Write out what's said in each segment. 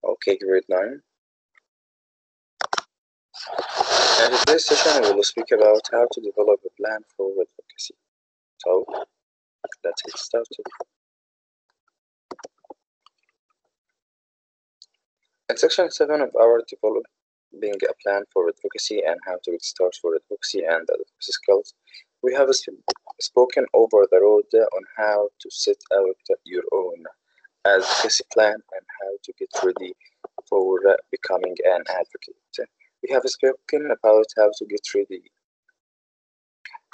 Okay, grade 9. And in this session, we will speak about how to develop a plan for advocacy. So, let's get started. In section 7 of our developing a plan for advocacy and how to get started for advocacy and advocacy skills, we have spoken over the road on how to set out your own advocacy plan and how to get ready for becoming an advocate. We have spoken about how to get ready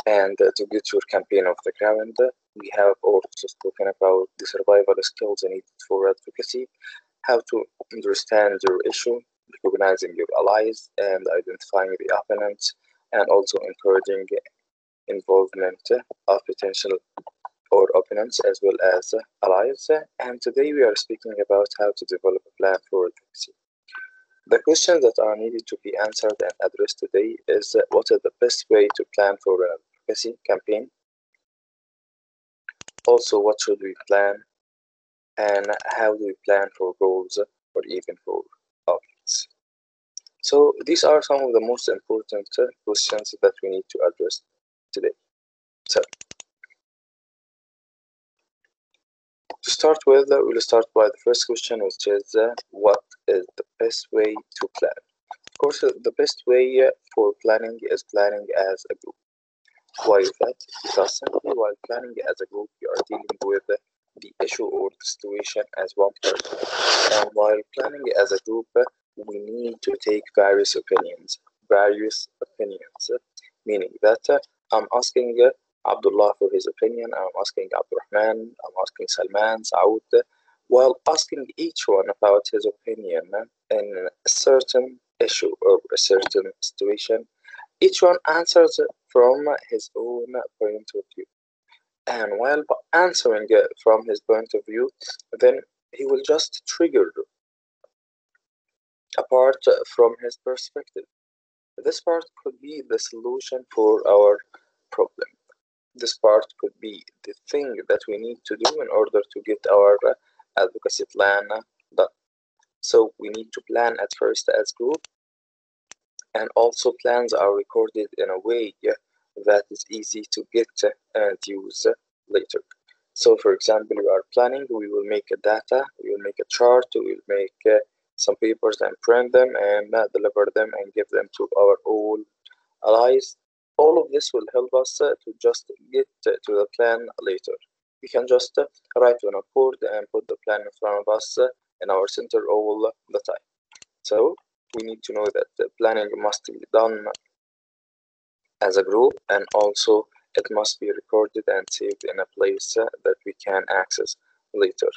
and to get your campaign off the ground. We have also spoken about the survival skills needed for advocacy, how to understand your issue, recognizing your allies, and identifying the opponents, and also encouraging involvement of potential or opponents as well as allies. And today we are speaking about how to develop a plan for advocacy. The questions that are needed to be answered and addressed today is what is the best way to plan for an advocacy campaign? Also, what should we plan? And how do we plan for goals or even for objects? So these are some of the most important questions that we need to address today. So to start with, we'll start by the first question, which is what is the best way to plan? Of course, the best way for planning is planning as a group. Why is that? Because simply while planning as a group, you are dealing with the issue or the situation as one person. And while planning as a group, we need to take various opinions, meaning that I'm asking Abdullah for his opinion, I'm asking Abdurrahman, I'm asking Salman, Saud, while asking each one about his opinion in a certain issue or a certain situation, each one answers from his own point of view. And while answering from his point of view, then he will just trigger a part from his perspective. This part could be the solution for our problem. This part could be the thing that we need to do in order to get our advocacy plan done. So we need to plan at first as group, and also plans are recorded in a way that is easy to get and use later. So for example, we are planning, we will make a data, we will make a chart, we will make some papers and print them and deliver them and give them to our own allies. All of this will help us to just get to the plan later. We can just write on a board and put the plan in front of us in our center all the time. So we need to know that the planning must be done as a group, and also it must be recorded and saved in a place that we can access later.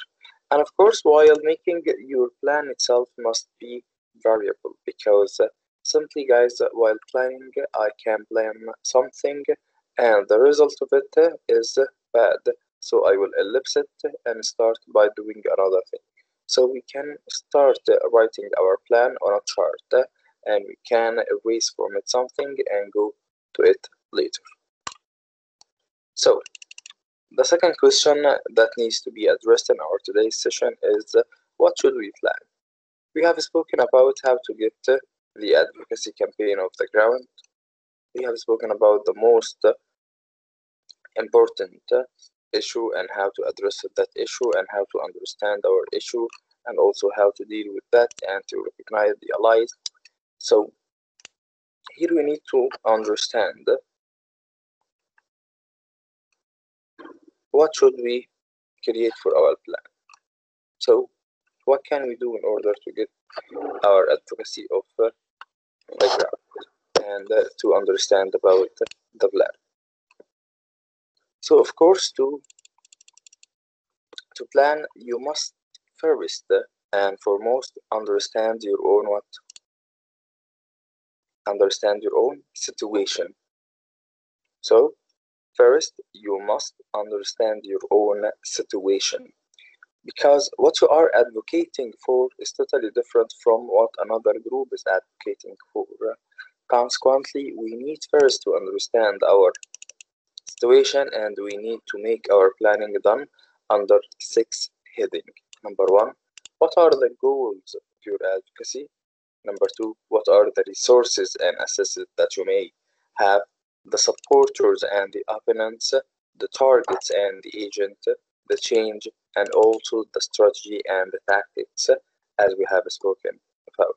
And of course, while making your plan itself must be variable, because simply guys, while planning, I can plan something and the result of it is bad. So I will ellipse it and start by doing another thing. So we can start writing our plan on a chart and we can erase from it something and go to it later. So the second question that needs to be addressed in our today's session is what should we plan? We have spoken about how to get the advocacy campaign off the ground. We have spoken about the most important issue and how to address that issue and how to understand our issue and also how to deal with that and to recognize the allies. So here we need to understand what should we create for our plan. So what can we do in order to get our advocacy off the ground and to understand about the plan? So of course to plan you must first and foremost understand your own situation. So first you must understand your own situation, because what you are advocating for is totally different from what another group is advocating for. Consequently, we need first to understand our situation and we need to make our planning done under 6 headings. Number 1, what are the goals of your advocacy. Number two, what are the resources and assets that you may have, the supporters and the opponents, the targets and the agent, the change, and also the strategy and the tactics, as we have spoken about.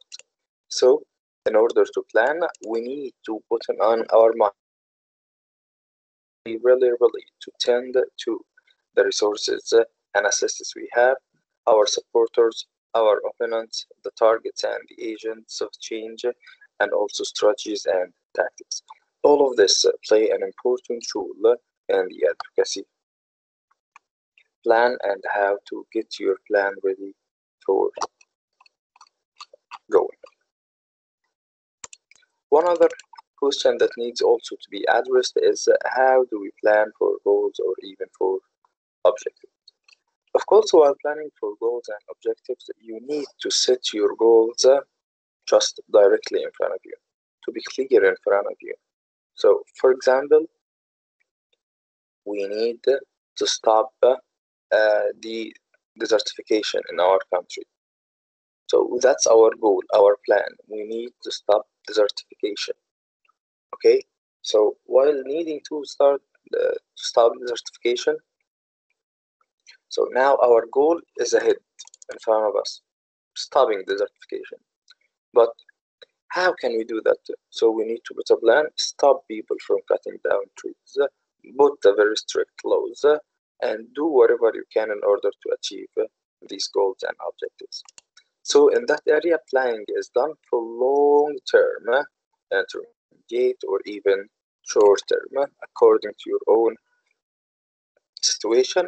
So, in order to plan, we need to put on our mind really to tend to the resources and assets we have, our supporters, our opponents, the targets and the agents of change, and also strategies and tactics. All of this play an important role in the advocacy plan and how to get your plan ready for going. One other question that needs also to be addressed is how do we plan for goals or even for objectives? Of course, while planning for goals and objectives, you need to set your goals just directly in front of you, to be clear in front of you. So, for example, we need to stop the desertification in our country. So that's our goal, our plan. We need to stop desertification. Okay. So while needing to stop desertification, so now our goal is ahead in front of us, stopping desertification. But how can we do that? So we need to put a plan, stop people from cutting down trees, put the very strict laws, and do whatever you can in order to achieve these goals and objectives. So in that area, planning is done for long term, intermediate, or even short term, according to your own situation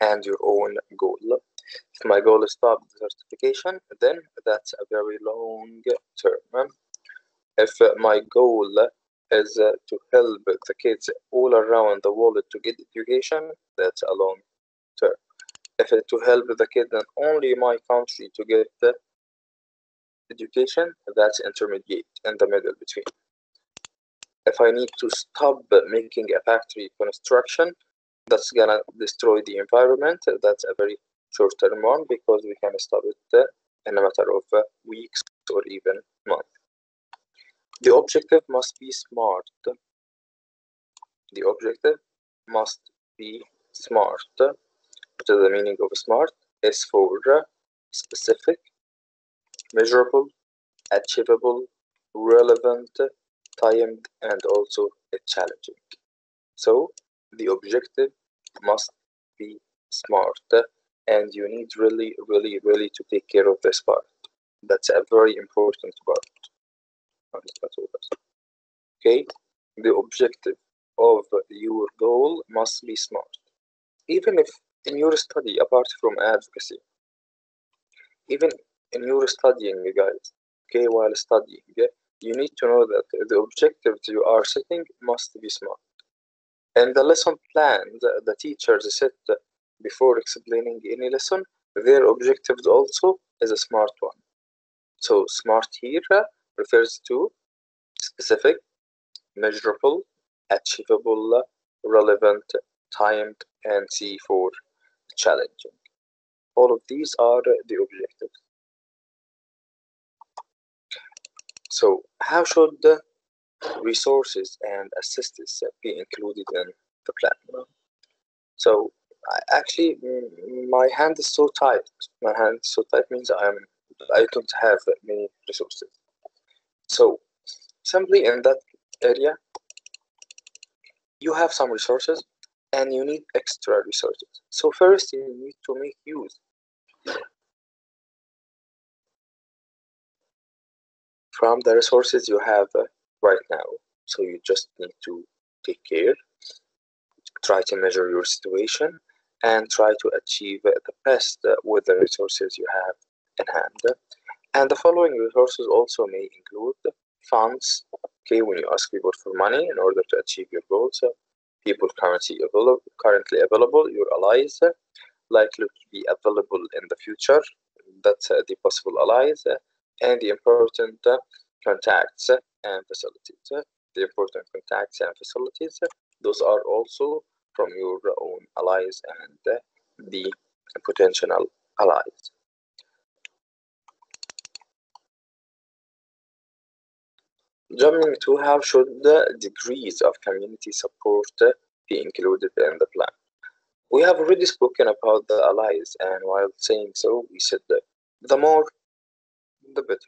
and your own goal. If my goal is stop desertification, then that's a very long term. If my goal is to help the kids all around the world to get education, that's a long term. If it's to help the kids in only my country to get education, that's intermediate, in the middle between. If I need to stop making a factory construction, that's gonna destroy the environment, that's a very short term one because we can stop it in a matter of weeks or even months. The objective must be smart. The objective must be smart. What is the meaning of smart? Is for specific, measurable, achievable, relevant, timed, and also challenging. So the objective must be smart, and you need really to take care of this part. That's a very important part. Okay, the objective of your goal must be smart. Even if in your study, apart from advocacy, even in your studying, guys, okay, while studying, you need to know that the objectives you are setting must be smart. And the lesson plan the teachers set before explaining any lesson, their objectives also is a smart one. So smart here refers to specific, measurable, achievable, relevant, timed, and C for challenging. All of these are the objectives. So how should the resources and assistance be included in the plan? So actually, my hand is so tight. My hand is so tight means I don't have many resources. So simply in that area, you have some resources and you need extra resources. So first you need to make use from the resources you have right now. So you just need to take care, try to measure your situation, and try to achieve the best with the resources you have in hand. And the following resources also may include funds, okay, when you ask people for money in order to achieve your goals, people currently available, your allies, likely to be available in the future, that's the possible allies, and the important contacts and facilities. The important contacts and facilities, those are also from your own allies and the potential allies. Jumping to how should the degrees of community support be included in the plan? We have already spoken about the allies, and while saying so, we said that the more, the better.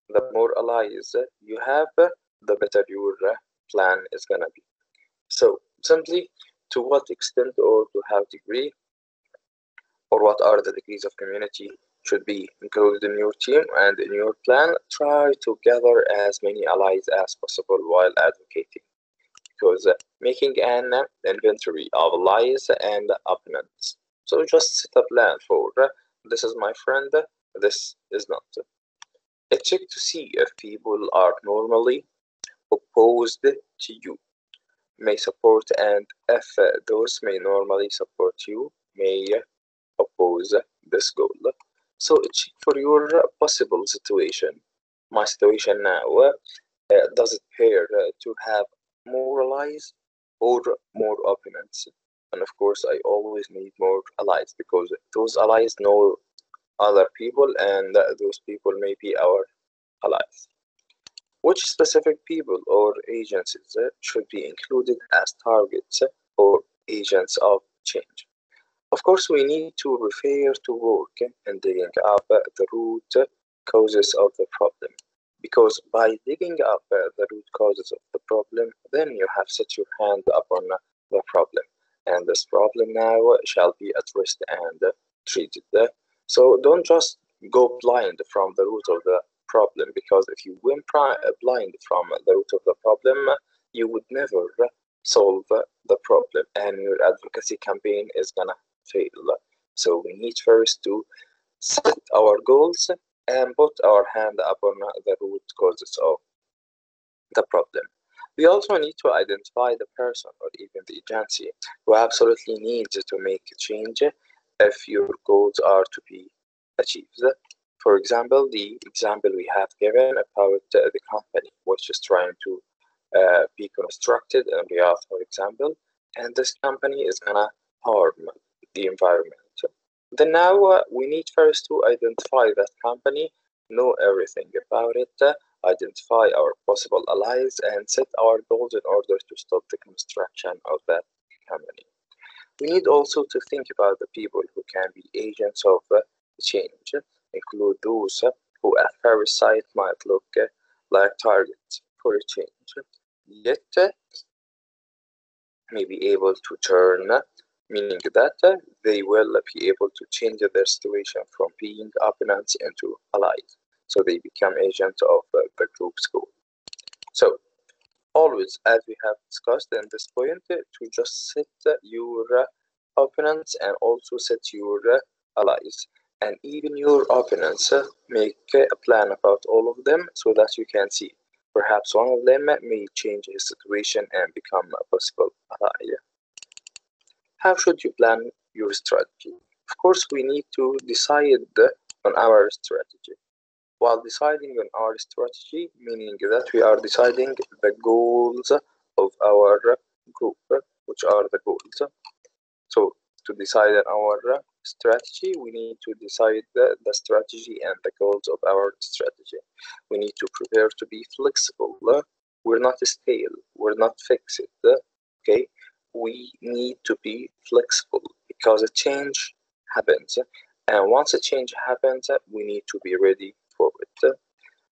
The more allies you have, the better your plan is gonna be. So, simply, to what extent or to how degree or what are the degrees of community should be included in your team and in your plan, try to gather as many allies as possible while advocating. Because making an inventory of allies and opponents. So just set a plan for this is my friend, this is not. Check to see if people are normally opposed to you, may support, and if those may normally support you, may oppose this goal. So check for your possible situation. My situation now, does it pair to have more allies or more opponents? And of course, I always need more allies because those allies know other people and those people may be our allies. Which specific people or agencies should be included as targets or agents of change? Of course, we need to refer to work in digging up the root causes of the problem. Because by digging up the root causes of the problem, then you have set your hand upon the problem. And this problem now shall be addressed and treated. So don't just go blind from the root of the problem, because if you went blind from the root of the problem, you would never solve the problem, and your advocacy campaign is gonna fail. So we need first to set our goals and put our hand upon the root causes of the problem. We also need to identify the person or even the agency who absolutely needs to make a change if your goals are to be achieved. For example, the example we have given about the company which is trying to be constructed in Riyadh, for example, and this company is gonna harm the environment. Then now we need first to identify that company, know everything about it, identify our possible allies, and set our goals in order to stop the construction of that company. We need also to think about the people who can be agents of change, include those who at first sight might look like targets for a change, yet may be able to turn, meaning that they will be able to change their situation from being opponents into allies. So they become agents of the group's goal. So always, as we have discussed in this point, to just set your opponents and also set your allies. And even your opponents, make a plan about all of them so that you can see. Perhaps one of them may change his situation and become a possible ally. How should you plan your strategy? Of course, we need to decide on our strategy. While deciding on our strategy, meaning that we are deciding the goals of our group, which are the goals. So, to decide on our strategy, we need to decide the strategy and the goals of our strategy. We need to prepare to be flexible. We're not stale, we're not fixed. Okay, we need to be flexible because a change happens, and once a change happens, we need to be ready for it,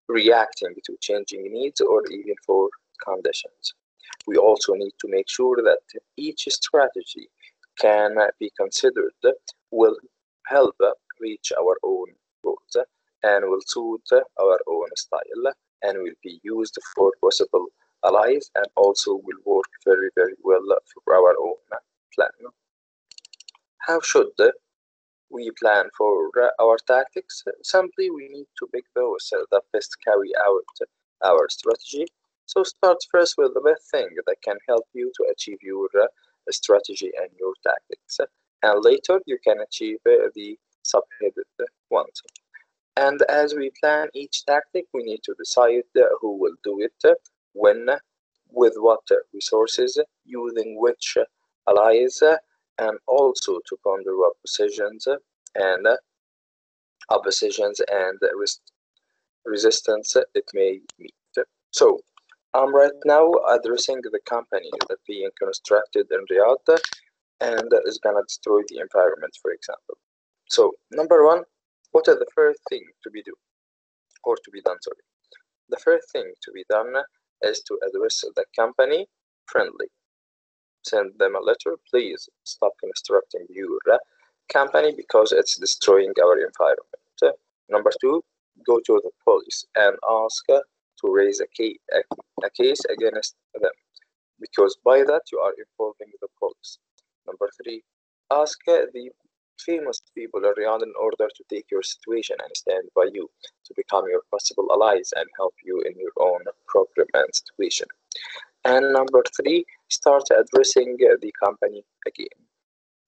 reacting to changing needs or even for conditions. We also need to make sure that each strategy can be considered will help reach our own goals and will suit our own style and will be used for possible allies and also will work very, very well for our own plan. How should we plan for our tactics? Simply, we need to pick those that best carry out our strategy. So start first with the best thing that can help you to achieve your strategy and your tactics. And later you can achieve the subheaded ones. And as we plan each tactic, we need to decide who will do it, when, with what resources, using which allies, and also to ponder what positions and oppositions and resistance it may meet. So I'm right now addressing the company that being constructed in Riyadh and is gonna destroy the environment, for example. So number one, what is the first thing to be do or to be done? Sorry, the first thing to be done is to address the company friendly. Send them a letter, please stop constructing your company because it's destroying our environment. Number two, go to the police and ask to raise a case against them because by that you are involving the police. Number three, ask the famous people around in order to take your situation and stand by you to become your possible allies and help you in your own problem and situation. And number three, start addressing the company again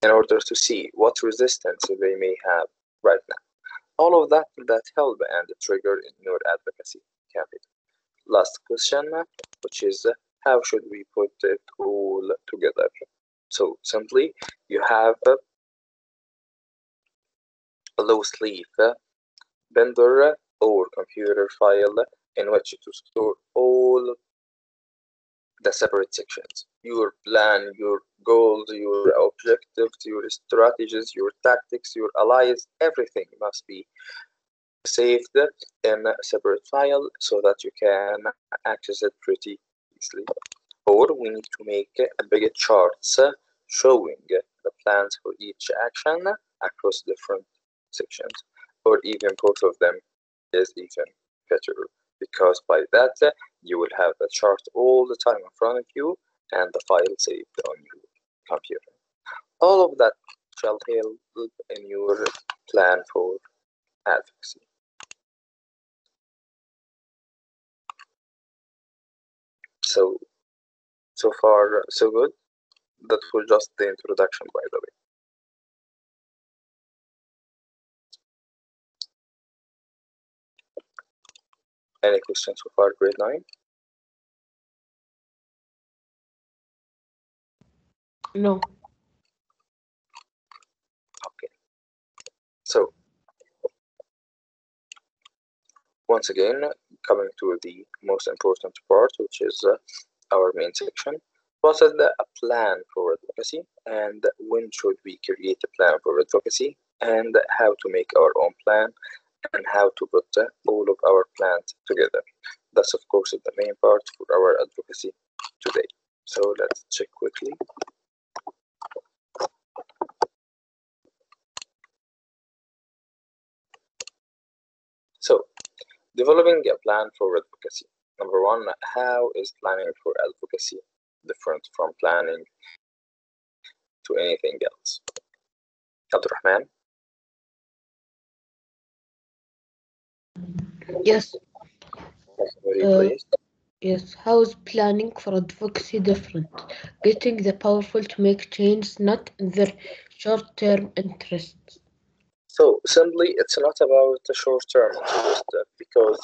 in order to see what resistance they may have right now. All of that help and trigger in your advocacy campaign. Last question, which is how should we put it all together? So simply, you have a loose leaf binder or computer file in which to store all the separate sections. Your plan, your goals, your objectives, your strategies, your tactics, your allies, everything must be saved in a separate file so that you can access it pretty easily. Or we need to make a big charts showing the plans for each action across different sections, or even both of them is even better because by that you will have the chart all the time in front of you and the file saved on your computer. All of that shall help in your plan for advocacy. So far so good. That was just the introduction, by the way. Any questions so far, grade 9? No. Okay. So, once again, coming to the most important part, which is our main section. What is a plan for advocacy, and when should we create a plan for advocacy, and how to make our own plan, and how to put all of our plans together. That's, of course, the main part for our advocacy today. So let's check quickly. So, developing a plan for advocacy. Number one, how is planning for advocacy different from planning to anything else? Abdurrahman? Yes. Please. Yes. How is planning for advocacy different? Getting the powerful to make change, not their short-term interests. So simply, it's not about the short-term interest because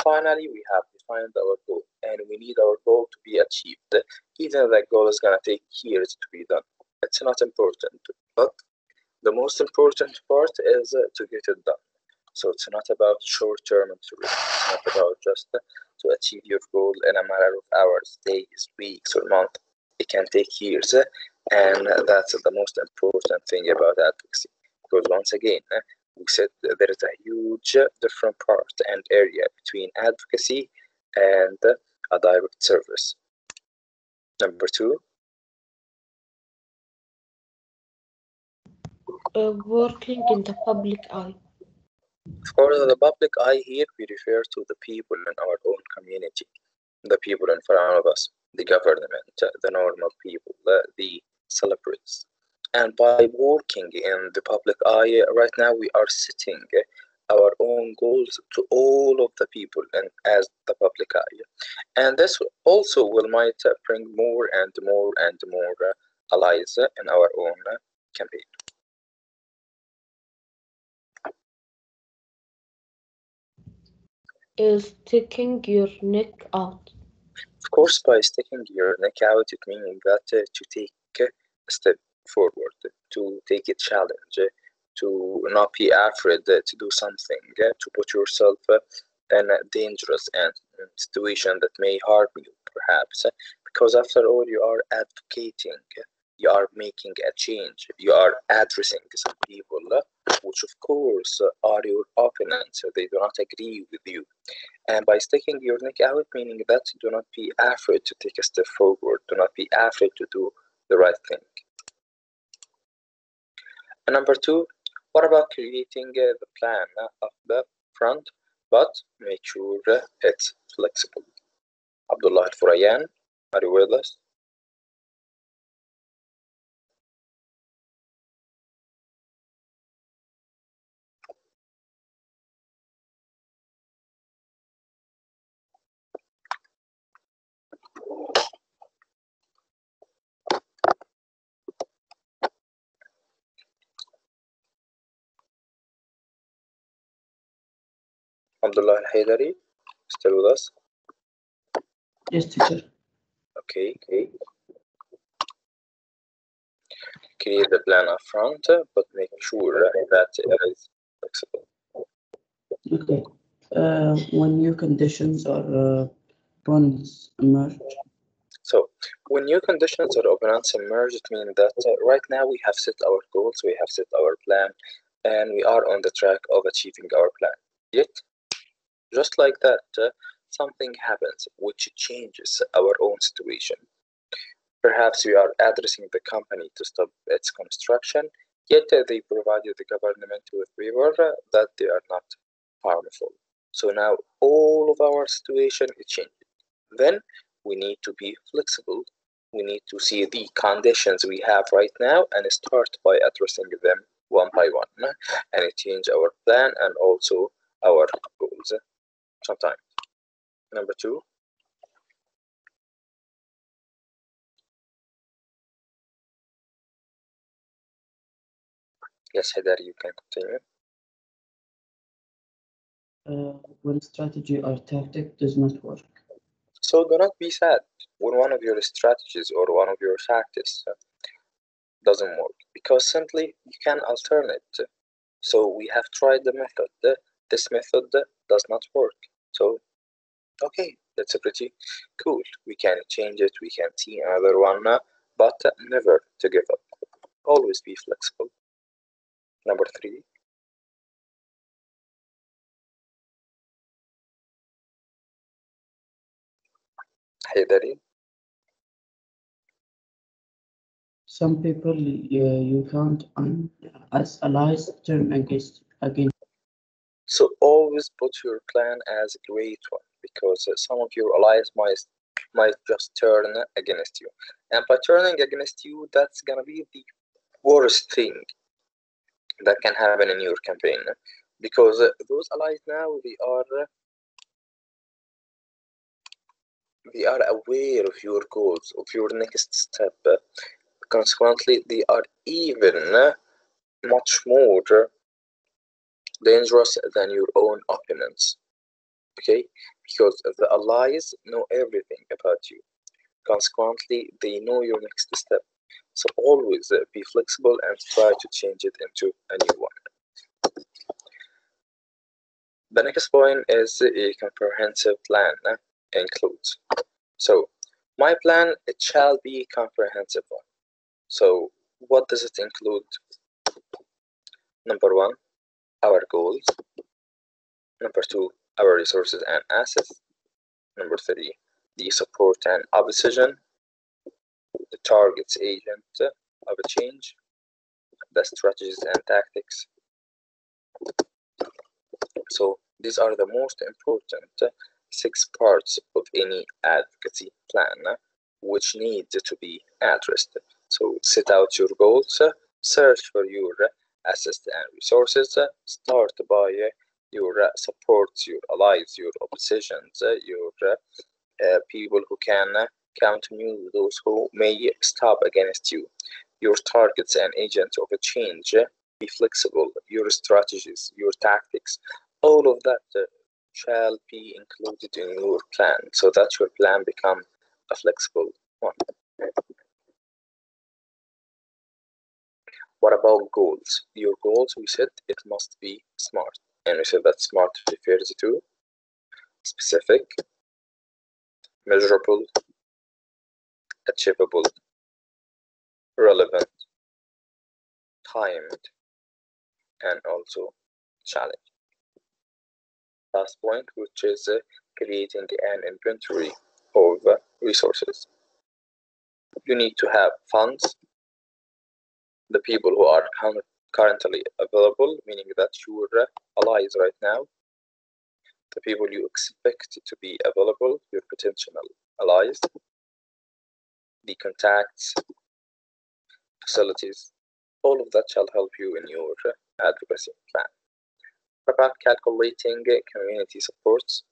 finally we have defined our goal and we need our goal to be achieved. Even that goal is gonna take years to be done. It's not important, but the most important part is to get it done. So it's not about short-term interest. It's not about just to achieve your goal in a matter of hours, days, weeks, or months. It can take years, and that's the most important thing about advocacy. Because once again, we said there is a huge different part and area between advocacy and a direct service. Number two, Working in the public eye. for the public eye here, we refer to the people in our own community, the people in front of us, the government, the normal people, the celebrities. And by working in the public eye, right now we are setting our own goals to all of the people and as the public eye. And this also will might bring more and more and more allies in our own campaign. Is sticking your neck out. Of course, by sticking your neck out, it means that to take a step forward, to take a challenge, to not be afraid to do something, to put yourself in dangerous and situation that may harm you, perhaps, because after all, you are advocating, you are making a change, you are addressing some people, which of course are your opponents, they do not agree with you. And by sticking your neck out, meaning that do not be afraid to take a step forward, do not be afraid to do the right thing. And number two, what about creating the plan up the front, but make sure it's flexible? Abdullah Al-Furayan, are you with us? Abdullah Al-Haydari, still with us? Yes, teacher. Okay. Create the plan up front, but make sure that it is flexible. Okay. When new conditions or bonds emerge. So, when new conditions or opponents emerge, it means that right now we have set our goals, we have set our plan, and we are on the track of achieving our plan. Yet, just like that, something happens which changes our own situation. Perhaps we are addressing the company to stop its construction, yet they provided the government with waiver that they are not harmful. So now all of our situation is changing. Then we need to be flexible. We need to see the conditions we have right now and start by addressing them one by one and change our plan and also our goals sometimes. Number two, yes, Heather, you can continue. When strategy or tactic does not work. So do not be sad when one of your strategies or one of your tactics doesn't work because simply you can alternate. So we have tried the method. This method does not work. So okay, that's a pretty cool. We can change it. We can see another one, but never to give up. Always be flexible. Number three, Haydari. Some people you count on as allies turn against. So always put your plan as a great one because some of your allies might just turn against you, and by turning against you, that's gonna be the worst thing that can happen in your campaign because those allies now they are aware of your goals, of your next step. Consequently, they are even much more dangerous than your own opponents. Okay, because the allies know everything about you. Consequently, they know your next step. So always be flexible and try to change it into a new one. The next point is a comprehensive plan includes. So my plan, it shall be a comprehensive one. So what does it include? Number one, our goals. Number two, our resources and assets. Number three, the support and opposition, the target's agent of a change, the strategies and tactics. So these are the most important six parts of any advocacy plan which need to be addressed. So set out your goals, search for your assets and resources, start by your supports, your allies, your oppositions, your people who can count on you, those who may stop against you, your targets and agents of a change. Be flexible, your strategies, your tactics, all of that shall be included in your plan so that your plan become a flexible one. What about goals? Your goals, we said it must be smart, and we said that smart refers to specific, measurable, achievable, relevant, timed, and also challenge. Last point, which is creating an inventory of resources. You need to have funds, the people who are currently available, meaning that your allies right now, the people you expect to be available, your potential allies, the contacts, facilities, all of that shall help you in your advocacy plan. About calculating community supports,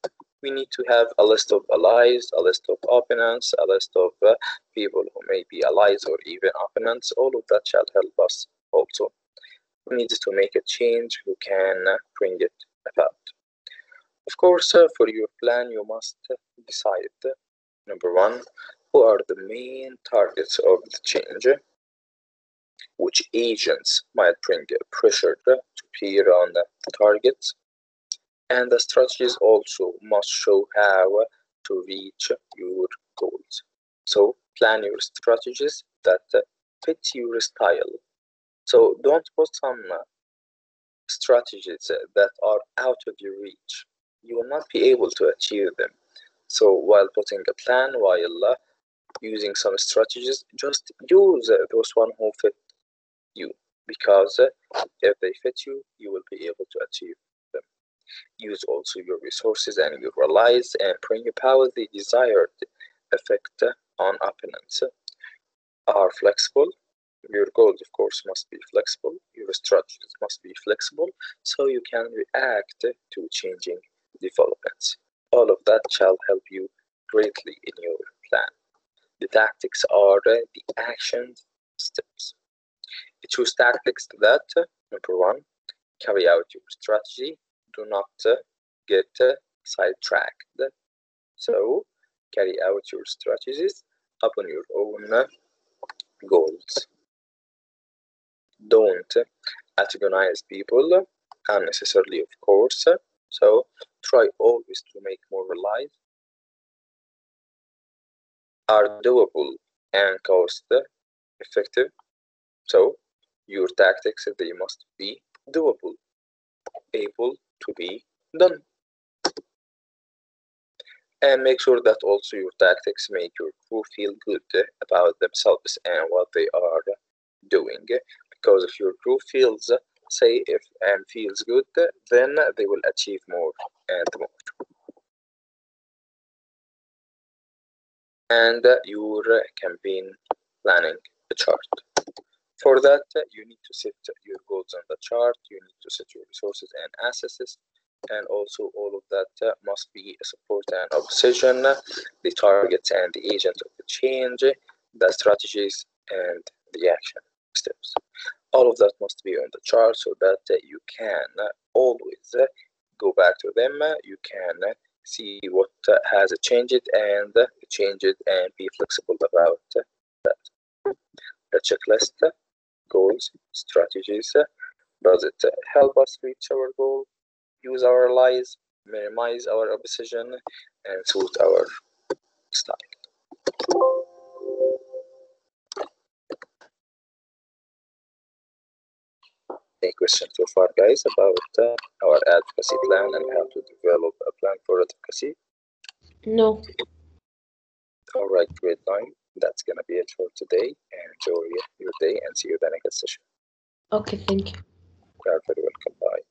we need to have a list of allies, a list of opponents, a list of people who may be allies or even opponents. All of that shall help us also. We need to make a change who can bring it about. Of course, for your plan, you must decide, number one, who are the main targets of the change, which agents might bring pressure to appear on the targets, and the strategies also must show how to reach your goals. So plan your strategies that fit your style. So don't put some strategies that are out of your reach. You will not be able to achieve them. So while putting a plan, while using some strategies, just use those one who fit you, because if they fit you, you will be able to achieve them. Use also your resources and your allies and bring about the desired effect on opponents. Are flexible. Your goals, of course, must be flexible. Your strategies must be flexible so you can react to changing developments. All of that shall help you greatly in your plan. The tactics are the action steps. Choose tactics that, number one, carry out your strategy. Do not get sidetracked. So, carry out your strategies upon your own goals. Don't antagonize people unnecessarily, of course. So, try always to make more life are doable and cost effective. So, your tactics they must be doable, able to be done. And make sure that also your tactics make your crew feel good about themselves and what they are doing. Because if your crew feels safe and feels good, then they will achieve more and more. And your campaign planning chart. For that, you need to set your goals on the chart, you need to set your resources and assets, and also all of that must be support and opposition, the targets and the agent of the change, the strategies and the action steps. All of that must be on the chart so that you can always go back to them, you can see what has changed and change it and be flexible about that. The checklist, goals, strategies. Does it help us reach our goal? Use our allies, minimize our opposition, and suit our style. Any questions so far, guys, about our advocacy plan and how to develop a plan for advocacy? No. All right, great line. That's gonna be it for today. Enjoy your day and see you in the next session. Okay, thank you. You are very welcome. Bye.